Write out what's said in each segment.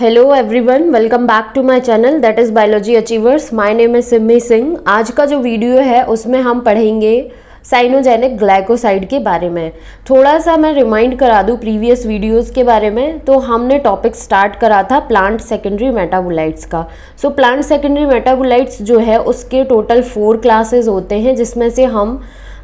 Hello everyone, welcome back to my channel that is biology achievers. My name is Simi Singh. आज का जो video है उसमें हम पढ़ेंगे साइनोजेनिक ग्लाइकोसाइड के बारे में। थोड़ा सा मैं रिमाइंड करा दूँ प्रीवियस वीडियोस के बारे में। तो हमने टॉपिक स्टार्ट करा था प्लांट सेकेंडरी मेटाबोलाइट्स का। सो प्लांट सेकेंडरी मेटाबोलाइट्स जो है उसके टोटल 4 क्लासेस होते हैं, जिसमें से हम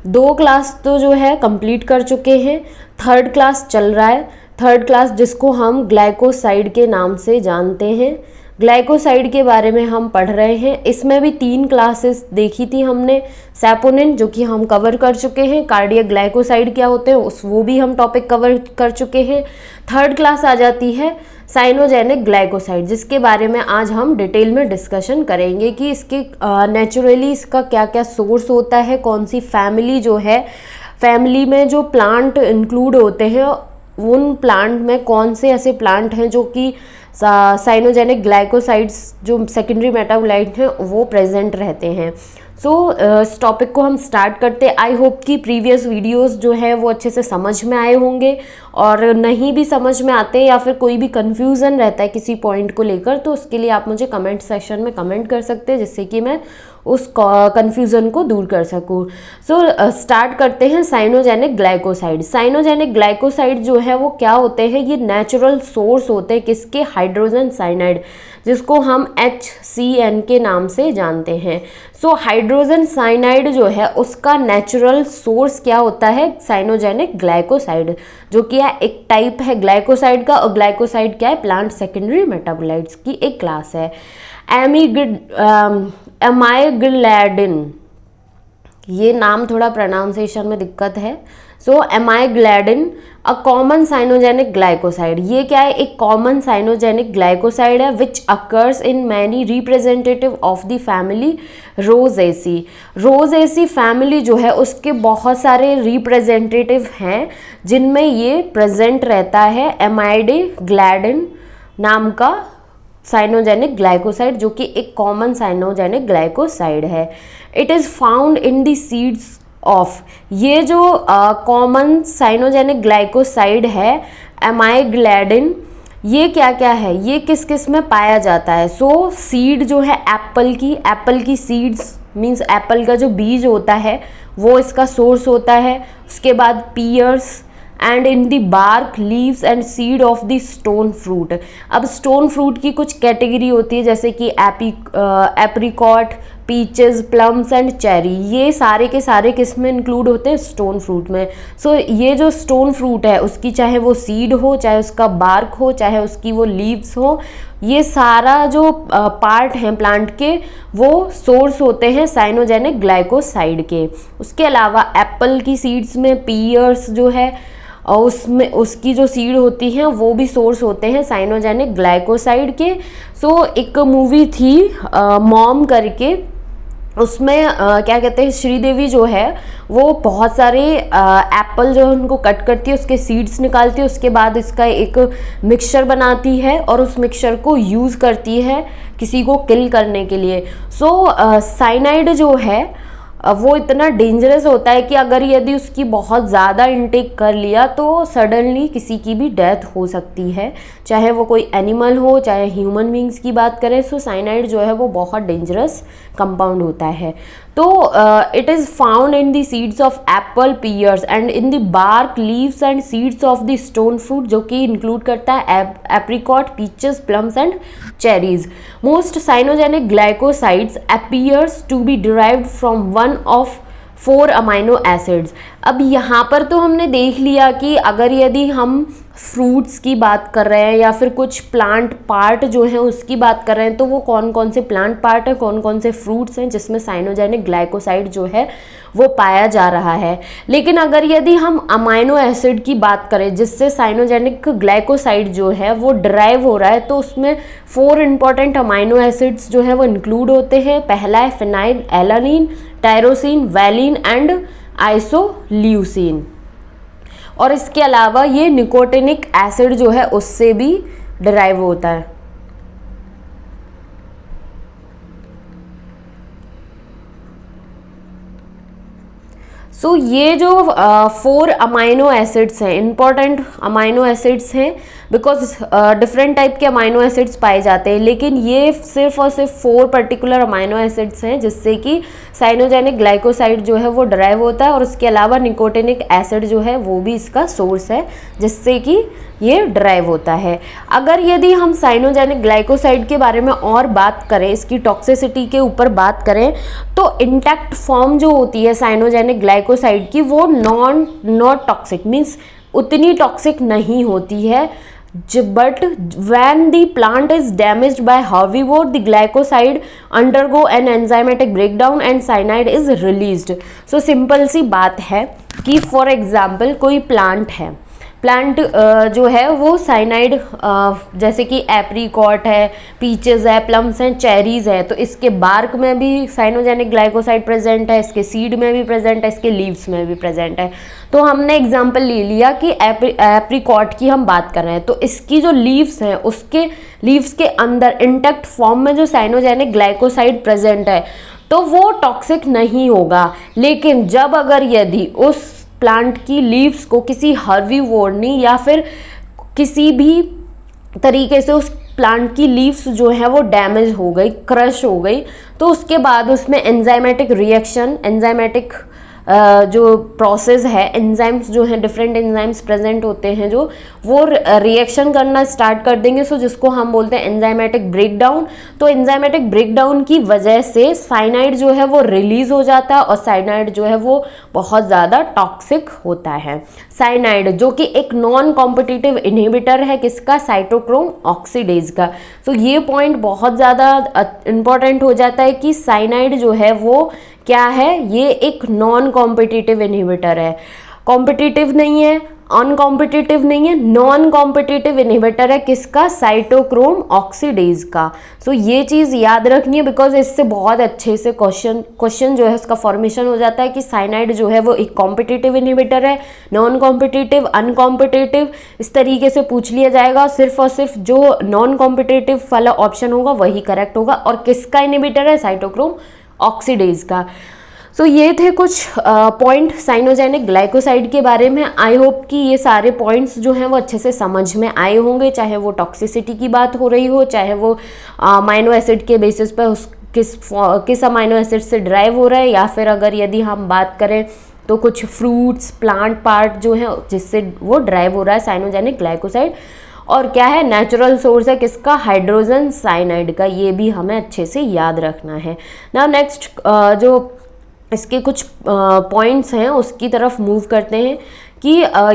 2 क्लास तो जो है कंप्लीट कर चुके हैं, 3rd क्लास चल रहा है। 3rd क्लास जिसको हम ग्लाइकोसाइड के नाम से जानते हैं। ग्लाइकोसाइड के बारे में हम पढ़ रहे हैं। इसमें भी 3 क्लासेस देखी थी हमने। सैपोनिन जो कि हम कवर कर चुके हैं, कार्डियक ग्लाइकोसाइड क्या होते हैं वो भी हम टॉपिक कवर कर चुके हैं। 3rd क्लास आ जाती है साइनोजेनिक ग्लाइकोसाइड, जिसके बारे में आज हम डिटेल में डिस्कशन करेंगे कि इसके नेचुरली इसका क्या क्या सोर्स होता है, कौन सी फैमिली जो है, फैमिली में जो प्लांट इंक्लूड होते हैं उन प्लांट में कौन से ऐसे प्लांट हैं जो कि साइनोजेनिक ग्लाइकोसाइड्स जो सेकेंडरी मेटाबोलाइट हैं वो प्रेजेंट रहते हैं। सो इस टॉपिक को हम स्टार्ट करते हैं। आई होप कि प्रीवियस वीडियोस जो है वो अच्छे से समझ में आए होंगे, और नहीं भी समझ में आते या फिर कोई भी कन्फ्यूज़न रहता है किसी पॉइंट को लेकर तो उसके लिए आप मुझे कमेंट सेक्शन में कमेंट कर सकते हैं, जिससे कि मैं उस कन्फ्यूज़न को दूर कर सकूँ। सो स्टार्ट करते हैं साइनोजेनिक ग्लाइकोसाइड। साइनोजेनिक ग्लाइकोसाइड जो है वो क्या होते हैं, ये नेचुरल सोर्स होते हैं किसके, हाइड्रोजन साइनाइड, जिसको हम HCN के नाम से जानते हैं। सो हाइड्रोजन साइनाइड जो है उसका नेचुरल सोर्स क्या होता है, साइनोजेनिक ग्लाइकोसाइड, जो कि एक टाइप है ग्लाइकोसाइड का। और ग्लाइकोसाइड क्या है, प्लांट सेकेंडरी मेटाबोलाइट्स की एक क्लास है। एमाइग्लैडिन, ये नाम थोड़ा प्रोनाउंसिएशन में दिक्कत है। सो एमाइग्लैडिन अ कॉमन साइनोजेनिक ग्लाइकोसाइड, ये क्या है, एक कॉमन साइनोजेनिक ग्लाइकोसाइड है which occurs in many representative of the family Rosaceae. Rosaceae family जो है उसके बहुत सारे रिप्रेजेंटेटिव हैं जिनमें ये प्रेजेंट रहता है एमाइग्लैडिन नाम का साइनोजेनिक ग्लाइकोसाइड, जो कि एक कॉमन साइनोजेनिक ग्लाइकोसाइड है। It is found in the seeds of, ये जो कॉमन साइनोजेनिक ग्लाइकोसाइड है एमाइग्लैडिन, ये क्या क्या है, ये किस किस में पाया जाता है। सो सीड जो है एप्पल की सीड्स मीन्स एप्पल का जो बीज होता है वो इसका सोर्स होता है। उसके बाद pears and in the bark, leaves and seed of the stone fruit. अब स्टोन फ्रूट की कुछ कैटेगरी होती है, जैसे कि apricot, peaches, plums and cherry, ये सारे के सारे किस में इंक्लूड होते हैं, स्टोन फ्रूट में। सो ये जो स्टोन फ्रूट है उसकी चाहे वो सीड हो, चाहे उसका बार्क हो, चाहे उसकी वो लीव्स हो, ये सारा जो पार्ट हैं प्लांट के वो सोर्स होते हैं साइनोजेनिक ग्लाइकोसाइड के। उसके अलावा एप्पल की सीड्स में पीयर्स जो है और उसमें उसकी जो सीड होती हैं वो भी सोर्स होते हैं साइनोजेनिक ग्लाइकोसाइड के। सो एक मूवी थी मॉम करके, उसमें क्या कहते हैं, श्रीदेवी जो है वो बहुत सारे एप्पल जो है उनको कट करती है, उसके सीड्स निकालती है, उसके बाद इसका एक मिक्सचर बनाती है और उस मिक्सचर को यूज़ करती है किसी को किल करने के लिए। सो साइनाइड जो है वो इतना डेंजरस होता है कि अगर यदि उसकी बहुत ज़्यादा इनटेक कर लिया तो सडनली किसी की भी डेथ हो सकती है, चाहे वो कोई एनिमल हो चाहे ह्यूमन बींग्स की बात करें। सो साइनाइड जो है वो बहुत डेंजरस कंपाउंड होता है। तो it is found in the seeds of apple, pears and in the bark, leaves and seeds of the stone fruit, जो कि इंक्लूड करता है apricot, peaches, plums and cherries. Most cyanogenic glycosides appears to be derived from one of 4 amino acids. अब यहाँ पर तो हमने देख लिया कि अगर यदि हम फ्रूट्स की बात कर रहे हैं या फिर कुछ प्लांट पार्ट जो है उसकी बात कर रहे हैं, तो वो कौन कौन से प्लांट पार्ट है, कौन कौन से फ्रूट्स हैं जिसमें साइनोजेनिक ग्लाइकोसाइड जो है वो पाया जा रहा है। लेकिन अगर यदि हम अमाइनो एसिड की बात करें जिससे साइनोजेनिक ग्लाइकोसाइड जो है वो ड्राइव हो रहा है, तो उसमें 4 इंपॉर्टेंट अमाइनो एसिड्स जो है वो इंक्लूड होते हैं। पहला है phenyl alanine, tyrosine, valine and isoleucine. और इसके अलावा ये निकोटिनिक एसिड जो है उससे भी डिराइव होता है। सो ये जो 4 अमाइनो एसिड्स हैं, इंपॉर्टेंट अमाइनो एसिड्स हैं, बिकॉज डिफरेंट टाइप के अमाइनो एसिड्स पाए जाते हैं, लेकिन ये सिर्फ और सिर्फ 4 पर्टिकुलर अमाइनो एसिड्स हैं जिससे कि साइनोजेनिक ग्लाइकोसाइड जो है वो ड्राइव होता है, और उसके अलावा निकोटिनिक एसिड जो है वो भी इसका सोर्स है जिससे कि ये ड्राइव होता है। अगर यदि हम साइनोजेनिक ग्लाइकोसाइड के बारे में और बात करें, इसकी टॉक्सिसिटी के ऊपर बात करें, तो इंटैक्ट फॉर्म जो होती है साइनोजेनिक ग्लाइकोसाइड की वो नॉट टॉक्सिक मीन्स उतनी टॉक्सिक नहीं होती है, but when the plant is damaged by herbivore, the glycoside undergo an enzymatic breakdown and cyanide is released। so simple सी बात है कि फॉर एग्जाम्पल कोई प्लांट है, प्लांट जो है वो साइनाइड जैसे कि एप्रीकॉट है, पीचेस है, प्लम्स हैं, चेरीज़ है, तो इसके बार्क में भी साइनोजेनिक ग्लाइकोसाइड प्रेजेंट है, इसके सीड में भी प्रेजेंट है, इसके लीव्स में भी प्रेजेंट है। तो हमने एग्जांपल ले लिया कि एप्रीकॉट की हम बात कर रहे हैं, तो इसकी जो लीव्स हैं उसके लीव्स के अंदर इंटैक्ट फॉर्म में जो साइनोजेनिक ग्लाइकोसाइड प्रेजेंट है तो वो टॉक्सिक नहीं होगा। लेकिन जब अगर यदि उस प्लांट की लीव्स को किसी हर्बीवोर ने या फिर किसी भी तरीके से उस प्लांट की लीव्स जो है वो डैमेज हो गई, क्रश हो गई, तो उसके बाद उसमें एंजाइमेटिक रिएक्शन, एंजाइमेटिक जो प्रोसेस है, एंजाइम्स जो हैं, डिफरेंट एंजाइम्स प्रेजेंट होते हैं जो वो रिएक्शन करना स्टार्ट कर देंगे, सो जिसको हम बोलते हैं एंजाइमेटिक ब्रेकडाउन। तो एंजाइमेटिक ब्रेकडाउन की वजह से साइनाइड जो है वो रिलीज हो जाता है, और साइनाइड जो है वो बहुत ज़्यादा टॉक्सिक होता है। साइनाइड जो कि एक नॉन कॉम्पिटिटिव इनहिबिटर है किसका, साइटोक्रोम ऑक्सीडेज का। तो ये पॉइंट बहुत ज़्यादा इंपॉर्टेंट हो जाता है कि साइनाइड जो है वो क्या है, ये एक नॉन कॉम्पिटिटिव इनहिबिटर है, कॉम्पिटिटिव नहीं है, अनकॉम्पिटिटिव नहीं है, नॉन कॉम्पिटिटिव इनहिबिटर है किसका, साइटोक्रोम ऑक्सीडेज का। सो ये चीज़ याद रखनी है, बिकॉज इससे बहुत अच्छे से क्वेश्चन जो है उसका फॉर्मेशन हो जाता है कि साइनाइड जो है वो एक कॉम्पिटिटिव इनहिबिटर है, नॉन कॉम्पिटिटिव, अनकॉम्पिटिटिव, इस तरीके से पूछ लिया जाएगा। सिर्फ और सिर्फ जो नॉन कॉम्पिटिटिव वाला ऑप्शन होगा वही करेक्ट होगा, और किसका इनहिबिटर है, साइटोक्रोम ऑक्सीडेज का। सो ये थे कुछ पॉइंट साइनोजेनिक ग्लाइकोसाइड के बारे में। आई होप कि ये सारे पॉइंट्स जो हैं वो अच्छे से समझ में आए होंगे, चाहे वो टॉक्सिसिटी की बात हो रही हो, चाहे वो अमाइनो एसिड के बेसिस पर किस अमाइनो एसिड से ड्राइव हो रहा है, या फिर अगर यदि हम बात करें तो कुछ फ्रूट्स, प्लांट पार्ट जो है जिससे वो ड्राइव हो रहा है साइनोजेनिक ग्लाइकोसाइड, और क्या है, नेचुरल सोर्स है किसका, हाइड्रोजन साइनाइड का। ये भी हमें अच्छे से याद रखना है। नाउ नेक्स्ट जो इसके कुछ पॉइंट्स हैं उसकी तरफ मूव करते हैं कि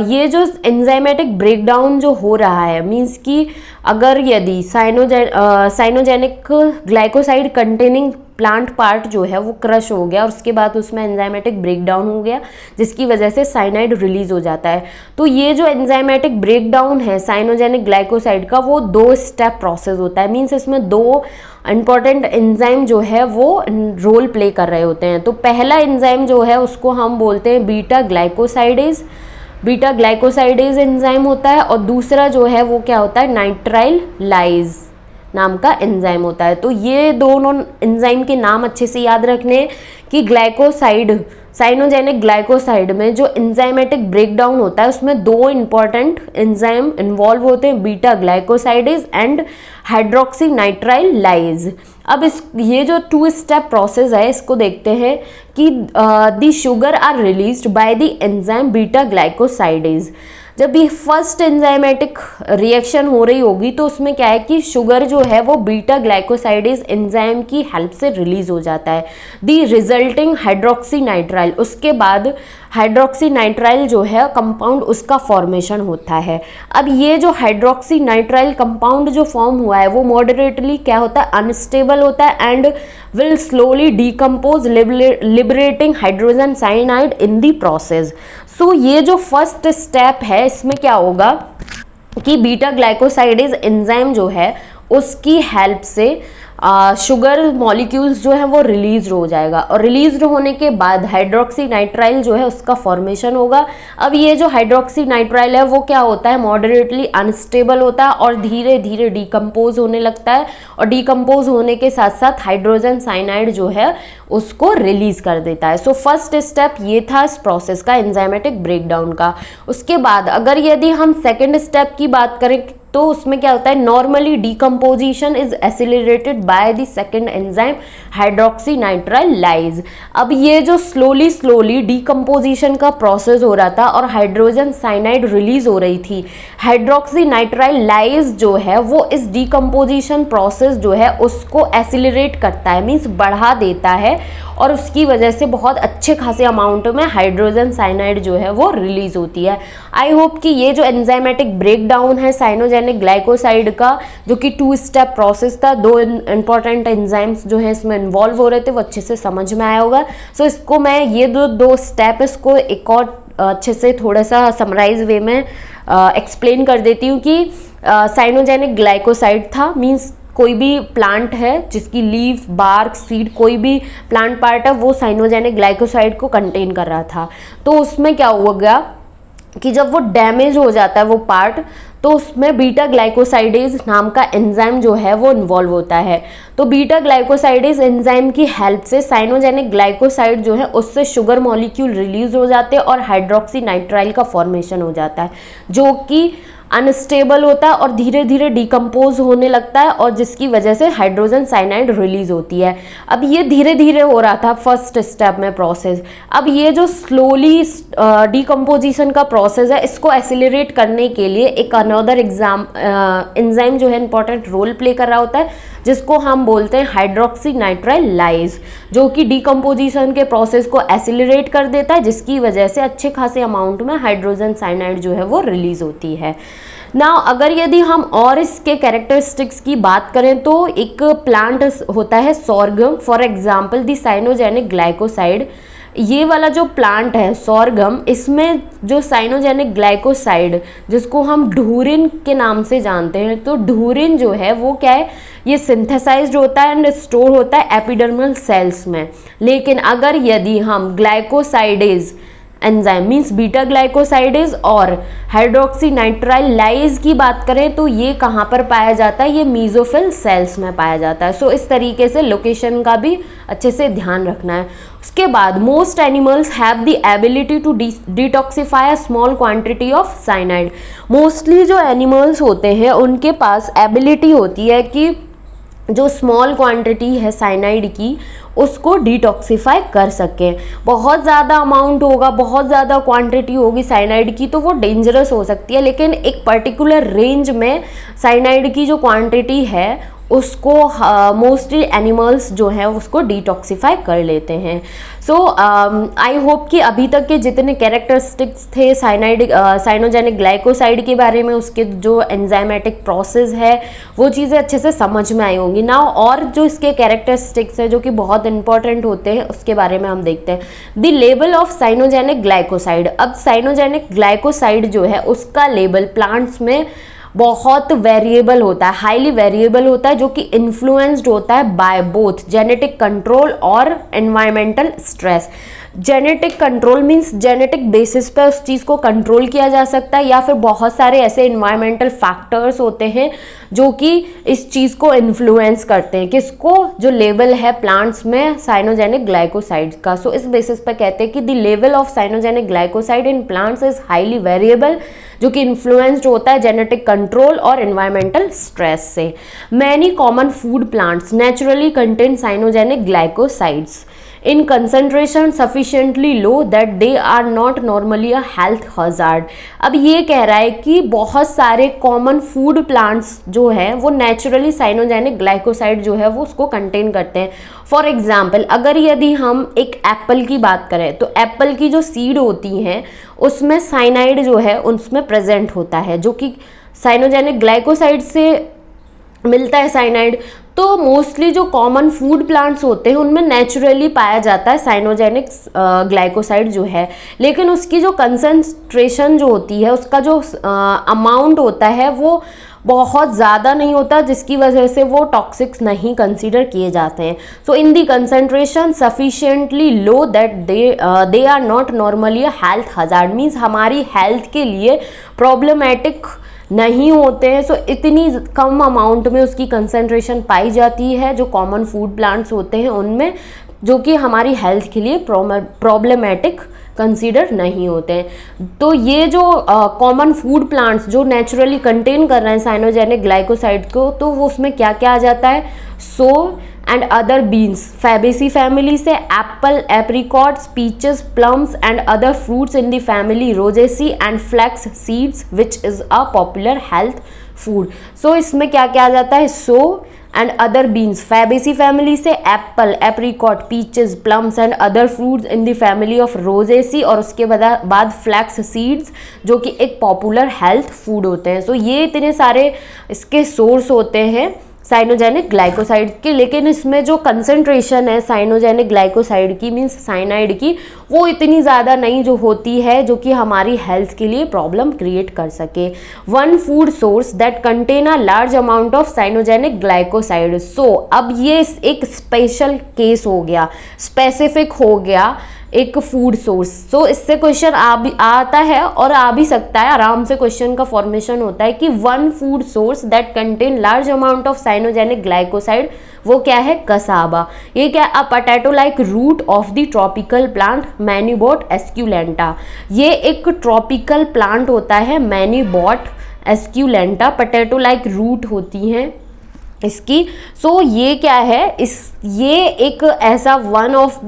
ये जो एंजाइमेटिक ब्रेकडाउन जो हो रहा है, मींस कि अगर यदि cyanogenic glycoside containing plant part जो है वो क्रश हो गया और उसके बाद उसमें एंजाइमेटिक ब्रेकडाउन हो गया जिसकी वजह से साइनाइड रिलीज हो जाता है, तो ये जो एंजाइमेटिक ब्रेकडाउन है साइनोजेनिक ग्लाइकोसाइड का वो 2 स्टेप प्रोसेस होता है। मींस इसमें 2 इंपॉर्टेंट एंजाइम जो है वो रोल प्ले कर रहे होते हैं। तो पहला एंजाइम जो है उसको हम बोलते हैं बीटा ग्लाइकोसाइडेज एंजाइम होता है, और दूसरा जो है वो क्या होता है, नाइट्राइल लाइज नाम का एंजाइम होता है। तो ये दोनों एंजाइम के नाम अच्छे से याद रखने कि ग्लाइकोसाइड, साइनोजेनिक ग्लाइकोसाइड में जो एंजाइमेटिक ब्रेकडाउन होता है उसमें 2 इंपॉर्टेंट एंजाइम इन्वॉल्व होते हैं, beta glycosidase and hydroxy nitrile lyase. अब ये जो 2 स्टेप प्रोसेस है इसको देखते हैं कि the sugar are released by the enzyme beta glycosidase. जब ये फर्स्ट एंजाइमेटिक रिएक्शन हो रही होगी तो उसमें क्या है कि शुगर जो है वो बीटा ग्लाइकोसाइडेज एंजाइम की हेल्प से रिलीज हो जाता है, दी रिजल्टिंग हाइड्रोक्सी नाइट्राइल। उसके बाद हाइड्रोक्सी नाइट्राइल जो है कंपाउंड उसका फॉर्मेशन होता है। अब ये जो हाइड्रोक्सी नाइट्राइल कंपाउंड जो फॉर्म हुआ है वो मॉडरेटली क्या होता है, अनस्टेबल होता है and will slowly decompose liberating hydrogen cyanide in the process. So ये जो फर्स्ट स्टेप है इसमें क्या होगा कि बीटा ग्लाइकोसाइडेज एंजाइम जो है उसकी हेल्प से शुगर मॉलिक्यूल्स जो है वो रिलीज हो जाएगा, और रिलीज होने के बाद हाइड्रोक्सी नाइट्राइल जो है उसका फॉर्मेशन होगा। अब ये जो हाइड्रोक्सी नाइट्राइल है वो क्या होता है, मॉडरेटली अनस्टेबल होता है और धीरे धीरे डिकम्पोज होने लगता है, और डिकम्पोज होने के साथ साथ हाइड्रोजन साइनाइड जो है उसको रिलीज कर देता है। सो फर्स्ट स्टेप ये था इस प्रोसेस का, एंजाइमेटिक ब्रेकडाउन का। उसके बाद अगर यदि हम सेकेंड स्टेप की बात करें तो उसमें क्या होता है, normally decomposition is accelerated by the second enzyme hydroxy nitrile lyase. अब ये जो स्लोली डीकम्पोजिशन का प्रोसेस हो रहा था और हाइड्रोजन साइनाइड रिलीज हो रही थी, हाइड्रोक्सी नाइट्राइल लाइज जो है वो इस डीकम्पोजिशन प्रोसेस जो है उसको एसिलरेट करता है, मीन्स बढ़ा देता है, और उसकी वजह से बहुत अच्छे खासे अमाउंट में हाइड्रोजन साइनाइड जो है वो रिलीज होती है। आई होप कि ये जो एंजाइमेटिक ब्रेकडाउन है साइनोजेनिक ग्लाइकोसाइड का, जो कि 2 स्टेप प्रोसेस था, 2 इंपॉर्टेंट एंजाइम्स जो है इसमें इन्वॉल्व हो रहे थे, वो अच्छे से समझ में आया होगा। सो इसको मैं ये दो स्टेप इसको एक और अच्छे से थोड़ा सा समराइज वे में एक्सप्लेन कर देती हूँ कि साइनोजेनिक ग्लाइकोसाइड था, मीन्स कोई भी प्लांट है जिसकी लीफ, बार्क, सीड, कोई भी प्लांट पार्ट है वो साइनोजेनिक ग्लाइकोसाइड को कंटेन कर रहा था। तो उसमें क्या हुआ गया कि जब वो डैमेज हो जाता है वो पार्ट, तो उसमें बीटा ग्लाइकोसाइडेज नाम का एंजाइम जो है वो इन्वॉल्व होता है। तो बीटा ग्लाइकोसाइडेज एंजाइम की हेल्प से साइनोजेनिक ग्लाइकोसाइड जो है उससे शुगर मॉलिक्यूल रिलीज हो जाते हैं और हाइड्रोक्सी नाइट्राइल का फॉर्मेशन हो जाता है, जो कि अनस्टेबल होता है और धीरे धीरे डिकम्पोज होने लगता है, और जिसकी वजह से हाइड्रोजन साइनाइड रिलीज होती है। अब ये धीरे धीरे हो रहा था फर्स्ट स्टेप में प्रोसेस। अब ये जो स्लोली डिकम्पोजिशन का प्रोसेस है इसको एक्सेलरेट करने के लिए एक अनदर एंजाइम जो है इंपॉर्टेंट रोल प्ले कर रहा होता है, जिसको हम बोलते हैं हाइड्रोक्सी नाइट्राइल लाइज, जो कि डिकम्पोजिशन के प्रोसेस को एक्सेलरेट कर देता है, जिसकी वजह से अच्छे खासे अमाउंट में हाइड्रोजन साइनाइड जो है वो रिलीज होती है। नाउ अगर यदि हम और इसके कैरेक्टरिस्टिक्स की बात करें तो एक प्लांट होता है sorghum, for example the cyanogenic glycoside. ये वाला जो प्लांट है सोरगम, इसमें जो साइनोजेनिक ग्लाइकोसाइड जिसको हम ढूरिन के नाम से जानते हैं, तो ढूरिन जो है वो क्या है, ये सिंथेसाइज्ड होता है एंड स्टोर होता है एपिडर्मल सेल्स में। लेकिन अगर यदि हम glycosidase enzyme means beta glycosidase और हाइड्रोक्सी नाइट्राइल लाइज की बात करें तो ये कहाँ पर पाया जाता है, ये मीजोफिल सेल्स में पाया जाता है। सो इस तरीके से लोकेशन का भी अच्छे से ध्यान रखना है। उसके बाद most animals have the ability to detoxify a small quantity of cyanide. Mostly जो एनिमल्स होते हैं उनके पास एबिलिटी होती है कि जो स्मॉल क्वांटिटी है साइनाइड की उसको डिटॉक्सिफाई कर सकें। बहुत ज़्यादा अमाउंट होगा, बहुत ज़्यादा क्वांटिटी होगी साइनाइड की तो वो डेंजरस हो सकती है, लेकिन एक पर्टिकुलर रेंज में साइनाइड की जो क्वांटिटी है उसको मोस्टली एनिमल्स जो हैं उसको डिटॉक्सिफाई कर लेते हैं। सो आई होप कि अभी तक के जितने कैरेक्टरिस्टिक्स थे साइनोजेनिक ग्लाइकोसाइड के बारे में, उसके जो एंजाइमेटिक प्रोसेस है वो चीज़ें अच्छे से समझ में आई होंगी। नाउ और जो इसके कैरेक्टरिस्टिक्स हैं जो कि बहुत इंपॉर्टेंट होते हैं उसके बारे में हम देखते हैं। The level of cyanogenic glycoside. अब साइनोजेनिक ग्लाइकोसाइड जो है उसका लेवल प्लांट्स में बहुत वेरिएबल होता है, हाईली वेरिएबल होता है, जो कि इन्फ्लुएंस्ड होता है बाय बोथ जेनेटिक कंट्रोल और environmental stress. Genetic control means genetic basis पे उस चीज़ को कंट्रोल किया जा सकता है, या फिर बहुत सारे ऐसे इन्वायरमेंटल फैक्टर्स होते हैं जो कि इस चीज़ को इन्फ्लुएंस करते हैं, किसको, जो लेवल है प्लांट्स में साइनोजेनिक ग्लाइकोसाइड का। सो इस बेसिस पे कहते हैं कि the level of cyanogenic glycoside in plants is highly variable, जो कि इन्फ्लुएंस्ड होता है जेनेटिक कंट्रोल और एनवायरमेंटल स्ट्रेस से। Many common food plants naturally contain cyanogenic glycosides in concentration sufficiently low that they are not normally a health hazard। अब ये कह रहा है कि बहुत सारे कॉमन फूड प्लांट्स जो है वो नेचुरली साइनोजेनिक ग्लाइकोसाइड जो है वो उसको कंटेन करते हैं। फॉर एग्जाम्पल अगर यदि हम एक एप्पल की बात करें तो एप्पल की जो सीड होती हैं उसमें साइनाइड जो है उसमें प्रेजेंट होता है, जो कि साइनोजेनिक ग्लाइकोसाइड से मिलता है साइनाइड। तो मोस्टली जो कॉमन फूड प्लांट्स होते हैं उनमें नेचुरली पाया जाता है साइनोजेनिक ग्लाइकोसाइड जो है, लेकिन उसकी जो कंसंट्रेशन जो होती है, उसका जो अमाउंट होता है वो बहुत ज़्यादा नहीं होता, जिसकी वजह से वो टॉक्सिक्स नहीं कंसीडर किए जाते हैं। So in the concentration sufficiently low that they are not normally a health hazard, means हमारी हेल्थ के लिए प्रॉब्लमेटिक नहीं होते हैं। सो इतनी कम अमाउंट में उसकी कंसेंट्रेशन पाई जाती है जो कॉमन फूड प्लांट्स होते हैं उनमें, जो कि हमारी हेल्थ के लिए प्रॉब्लमेटिक कंसीडर नहीं होते हैं। तो ये जो कॉमन फूड प्लांट्स जो नेचुरली कंटेन कर रहे हैं साइनोजेनिक ग्लाइकोसाइड को, तो वो उसमें क्या क्या आ जाता है, so and other beans, fabaceae family से apple, apricots, peaches, plums and other fruits in the family rosaceae and flax seeds which is a popular health food. So इसमें क्या क्या आ जाता है, so and other beans, fabaceae family से apple, apricot, peaches, plums and other fruits in the family of rosaceae, और उसके बाद फ्लैक्स सीड्स जो कि एक पॉपुलर हेल्थ फूड होते हैं। सो ये इतने सारे इसके सोर्स होते हैं साइनोजेनिक ग्लाइकोसाइड के, लेकिन इसमें जो कंसंट्रेशन है साइनोजेनिक ग्लाइकोसाइड की, मीन्स साइनाइड की, वो इतनी ज़्यादा नहीं जो होती है जो कि हमारी हेल्थ के लिए प्रॉब्लम क्रिएट कर सके। One food source that contain a large amount of cyanogenic glycoside. So अब ये एक स्पेशल केस हो गया, स्पेसिफिक हो गया एक फूड सोर्स। सो इससे क्वेश्चन आता है और आ भी सकता है, आराम से क्वेश्चन का फॉर्मेशन होता है कि one food source that contain large amount of cyanogenic glycoside, वो क्या है, कसाबा। ये क्या, a potato like root of the tropical plant manihot esculenta. ये एक ट्रॉपिकल प्लांट होता है manihot esculenta, potato like root होती हैं इसकी। सो ये क्या है, ये एक ऐसा वन ऑफ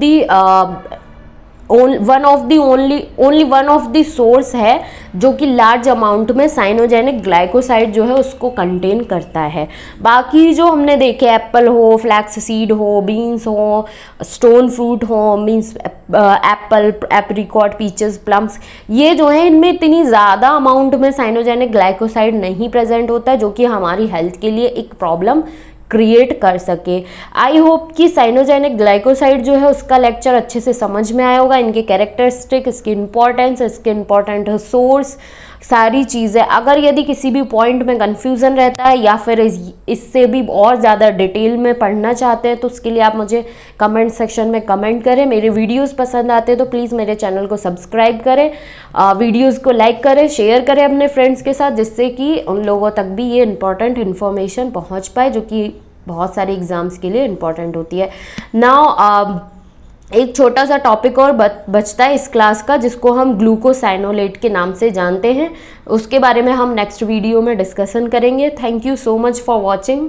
द सोर्स है जो कि लार्ज अमाउंट में साइनोजेनिक ग्लाइकोसाइड जो है उसको कंटेन करता है। बाकी जो हमने देखे, एप्पल हो, फ्लैक्स सीड हो, बीन्स हो, स्टोन फ्रूट हो, means Apple, apricot, peaches, plums, ये जो है इनमें इतनी ज़्यादा अमाउंट में साइनोजेनिक ग्लाइकोसाइड नहीं प्रेजेंट होता है जो कि हमारी हेल्थ के लिए एक प्रॉब्लम क्रिएट कर सके। आई होप कि साइनोजेनिक ग्लाइकोसाइड जो है उसका लेक्चर अच्छे से समझ में आया होगा, इनके कैरेक्टरिस्टिक, इसकी इंपॉर्टेंस, इसके इंपॉर्टेंट सोर्स, सारी चीज़ें। अगर यदि किसी भी पॉइंट में कन्फ्यूज़न रहता है या फिर इससे भी और ज़्यादा डिटेल में पढ़ना चाहते हैं तो उसके लिए आप मुझे कमेंट सेक्शन में कमेंट करें। मेरे वीडियोस पसंद आते हैं तो प्लीज़ मेरे चैनल को सब्सक्राइब करें, वीडियोस को लाइक करें, शेयर करें अपने फ्रेंड्स के साथ, जिससे कि उन लोगों तक भी ये इंपॉर्टेंट इन्फॉर्मेशन पहुँच पाए जो कि बहुत सारे एग्ज़ाम्स के लिए इम्पॉर्टेंट होती है। नाउ एक छोटा सा टॉपिक और बचता है इस क्लास का, जिसको हम ग्लूकोसाइनोलेट के नाम से जानते हैं। उसके बारे में हम नेक्स्ट वीडियो में डिस्कशन करेंगे। Thank you so much for watching.